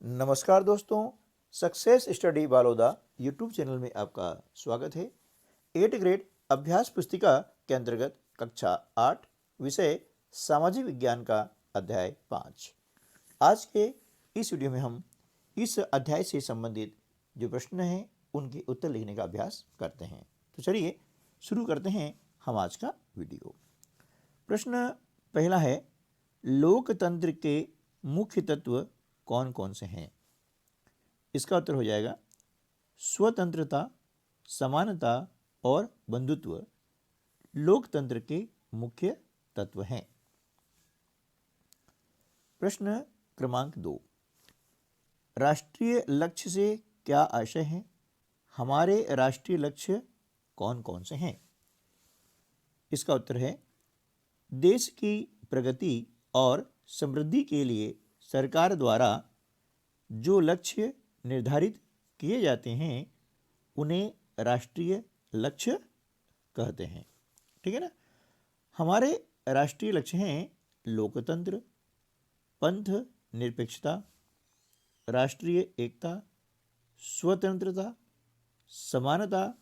नमस्कार दोस्तों, success study Baloda YouTube channel में आपका स्वागत है। 8 ग्रेड अभ्यास पुस्तिका के अंतर्गत कक्षा 8 विषय सामाजिक विज्ञान का अध्याय 5। आज के इस वीडियो में हम इस अध्याय से संबंधित जो प्रश्न हैं उनके उत्तर लिखने का अभ्यास करते हैं। तो चलिए शुरू करते हैं हम आज का वीडियो। प्रश्न पहला है, लोकतंत्र के मुख्य तत्व कौन कौन से हैं? इसका उत्तर हो जाएगा स्वतंत्रता, समानता और बंधुत्व लोकतंत्र के मुख्य तत्व हैं। प्रश्न क्रमांक 2, राष्ट्रीय लक्ष्य से क्या आशय है? हमारे राष्ट्रीय लक्ष्य कौन कौन से हैं? इसका उत्तर है देश की प्रगति और समृद्धि के लिए सरकार द्वारा जो लक्ष्य निर्धारित किए जाते हैं उन्हें राष्ट्रीय लक्ष्य कहते हैं। ठीक है ना। हमारे राष्ट्रीय लक्ष्य हैं लोकतंत्र, पंथ निरपेक्षता, राष्ट्रीय एकता, स्वतंत्रता, समानता,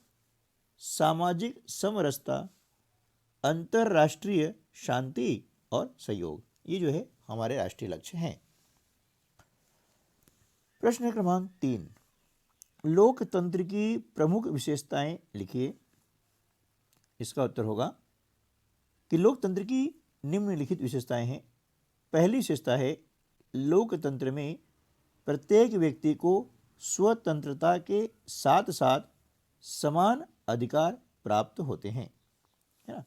सामाजिक समरसता, अंतर्राष्ट्रीय शांति और सहयोग। ये जो है हमारे राष्ट्रीय लक्ष्य हैं। प्रश्न क्रमांक 3, लोकतंत्र की प्रमुख विशेषताएं लिखिए। इसका उत्तर होगा कि लोकतंत्र की निम्नलिखित विशेषताएं हैं। पहली विशेषता है लोकतंत्र में प्रत्येक व्यक्ति को स्वतंत्रता के साथ साथ समान अधिकार प्राप्त होते हैं, है ना।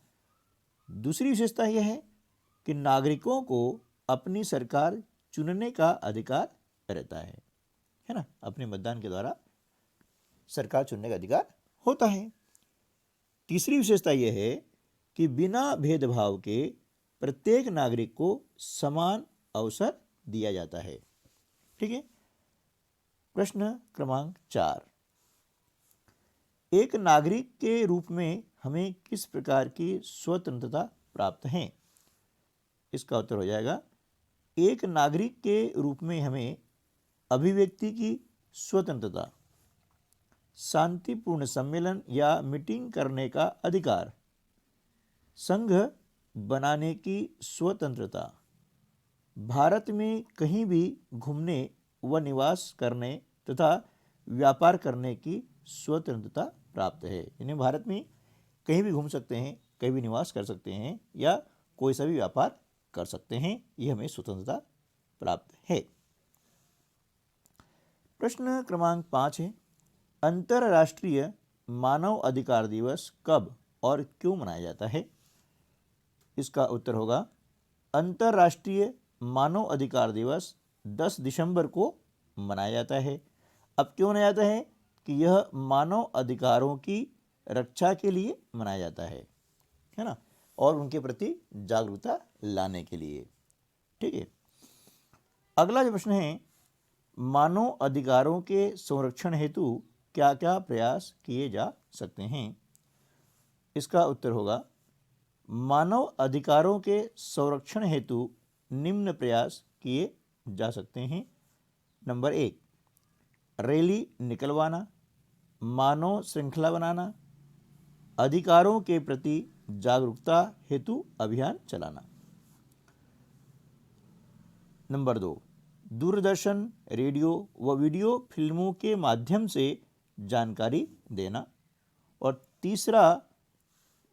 दूसरी विशेषता यह है कि नागरिकों को अपनी सरकार चुनने का अधिकार रहता है ना। अपने मतदान के द्वारा सरकार चुनने का अधिकार होता है। तीसरी विशेषता यह है कि बिना भेदभाव के प्रत्येक नागरिक को समान अवसर दिया जाता है। ठीक है। प्रश्न क्रमांक 4, एक नागरिक के रूप में हमें किस प्रकार की स्वतंत्रता प्राप्त है? इसका उत्तर हो जाएगा एक नागरिक के रूप में हमें अभिव्यक्ति की स्वतंत्रता, शांतिपूर्ण सम्मेलन या मीटिंग करने का अधिकार, संघ बनाने की स्वतंत्रता, भारत में कहीं भी घूमने व निवास करने तथा व्यापार करने की स्वतंत्रता प्राप्त है। इन्हें भारत में कहीं भी घूम सकते हैं, कहीं भी निवास कर सकते हैं या कोई सा भी व्यापार कर सकते हैं। ये हमें स्वतंत्रता प्राप्त है। प्रश्न क्रमांक 5 है, अंतर्राष्ट्रीय मानव अधिकार दिवस कब और क्यों मनाया जाता है? इसका उत्तर होगा अंतर्राष्ट्रीय मानव अधिकार दिवस 10 दिसंबर को मनाया जाता है। अब क्यों मनाया जाता है? कि यह मानव अधिकारों की रक्षा के लिए मनाया जाता है ना, और उनके प्रति जागरूकता लाने के लिए। ठीक है। अगला जो प्रश्न है, मानव अधिकारों के संरक्षण हेतु क्या क्या प्रयास किए जा सकते हैं? इसका उत्तर होगा मानव अधिकारों के संरक्षण हेतु निम्न प्रयास किए जा सकते हैं। नंबर 1, रैली निकलवाना, मानव श्रृंखला बनाना, अधिकारों के प्रति जागरूकता हेतु अभियान चलाना। नंबर 2, दूरदर्शन, रेडियो व वीडियो फिल्मों के माध्यम से जानकारी देना। और तीसरा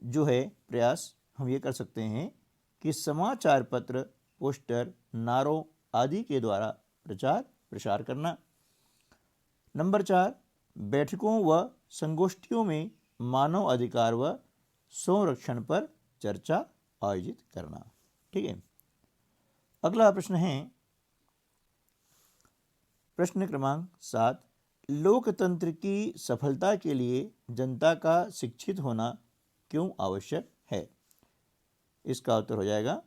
जो है प्रयास हम ये कर सकते हैं कि समाचार पत्र, पोस्टर, नारों आदि के द्वारा प्रचार प्रसार करना। नंबर 4, बैठकों व संगोष्ठियों में मानव अधिकार व संरक्षण पर चर्चा आयोजित करना। ठीक है। अगला प्रश्न है प्रश्न क्रमांक 7, लोकतंत्र की सफलता के लिए जनता का शिक्षित होना क्यों आवश्यक है? इसका उत्तर हो जाएगा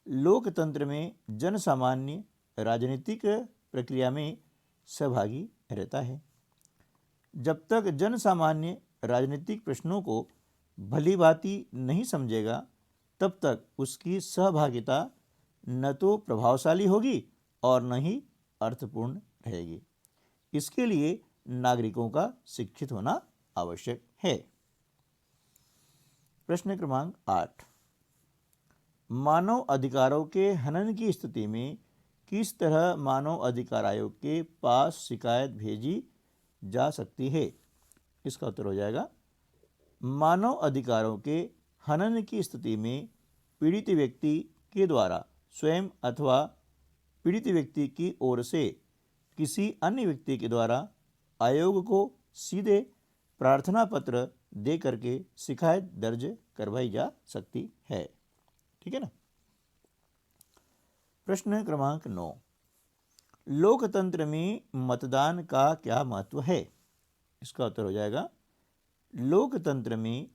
लोकतंत्र में जनसामान्य राजनीतिक प्रक्रिया में सहभागी रहता है। जब तक जनसामान्य राजनीतिक प्रश्नों को भली भांति नहीं समझेगा तब तक उसकी सहभागिता न तो प्रभावशाली होगी और न ही अर्थपूर्ण रहेगी। इसके लिए नागरिकों का शिक्षित होना आवश्यक है। प्रश्न क्रमांक 8, मानव अधिकारों के हनन की स्थिति में किस तरह मानव अधिकार आयोग के पास शिकायत भेजी जा सकती है? इसका उत्तर हो जाएगा, मानव अधिकारों के हनन की स्थिति में पीड़ित व्यक्ति के द्वारा स्वयं अथवा पीड़ित व्यक्ति की ओर से किसी अन्य व्यक्ति के द्वारा आयोग को सीधे प्रार्थना पत्र दे करके शिकायत दर्ज करवाई जा सकती है। ठीक है ना। प्रश्न क्रमांक 9, लोकतंत्र में मतदान का क्या महत्व है? इसका उत्तर हो जाएगा, लोकतंत्र में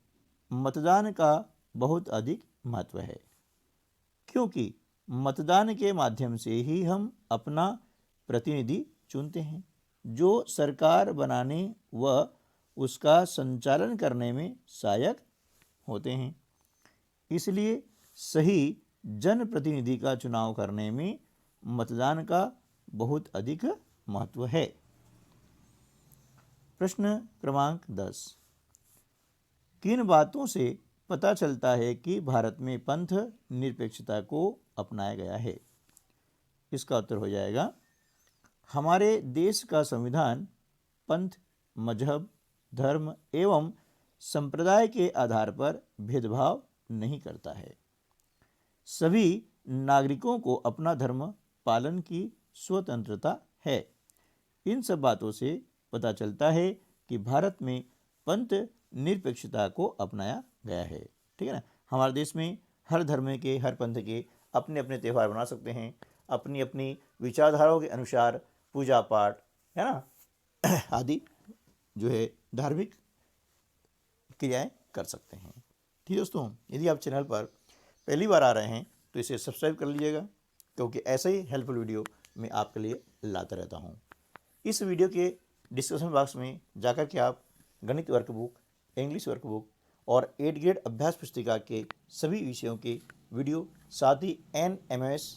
मतदान का बहुत अधिक महत्व है, क्योंकि मतदान के माध्यम से ही हम अपना प्रतिनिधि चुनते हैं, जो सरकार बनाने व उसका संचालन करने में सहायक होते हैं। इसलिए सही जनप्रतिनिधि का चुनाव करने में मतदान का बहुत अधिक महत्व है। प्रश्न क्रमांक 10, किन बातों से पता चलता है कि भारत में पंथ निरपेक्षता को अपनाया गया है? इसका उत्तर हो जाएगा, हमारे देश का संविधान पंथ, मजहब, धर्म एवं संप्रदाय के आधार पर भेदभाव नहीं करता है। सभी नागरिकों को अपना धर्म पालन की स्वतंत्रता है। इन सब बातों से पता चलता है कि भारत में पंथ निरपेक्षता को अपनाया गया है। ठीक है ना। हमारे देश में हर धर्म के, हर पंथ के अपने अपने त्यौहार बना सकते हैं, अपनी अपनी विचारधाराओं के अनुसार पूजा पाठ, है ना, आदि जो है धार्मिक क्रियाएं कर सकते हैं। ठीक है दोस्तों, यदि आप चैनल पर पहली बार आ रहे हैं तो इसे सब्सक्राइब कर लीजिएगा, क्योंकि ऐसे ही हेल्पफुल वीडियो मैं आपके लिए लाता रहता हूँ। इस वीडियो के डिस्क्रिप्शन बॉक्स में जाकर के आप गणित वर्कबुक, इंग्लिश वर्कबुक और 8 ग्रेड अभ्यास पुस्तिका के सभी विषयों के वीडियो, साथ ही NMS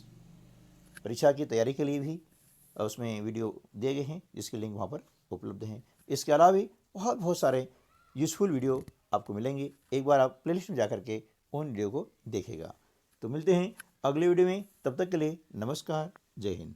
परीक्षा की तैयारी के लिए भी उसमें वीडियो दिए गए हैं, जिसके लिंक वहाँ पर उपलब्ध हैं। इसके अलावा भी बहुत सारे यूज़फुल वीडियो आपको मिलेंगे। एक बार आप प्लेलिस्ट में जाकर के उन वीडियो को देखेगा। तो मिलते हैं अगले वीडियो में, तब तक के लिए नमस्कार, जय हिंद।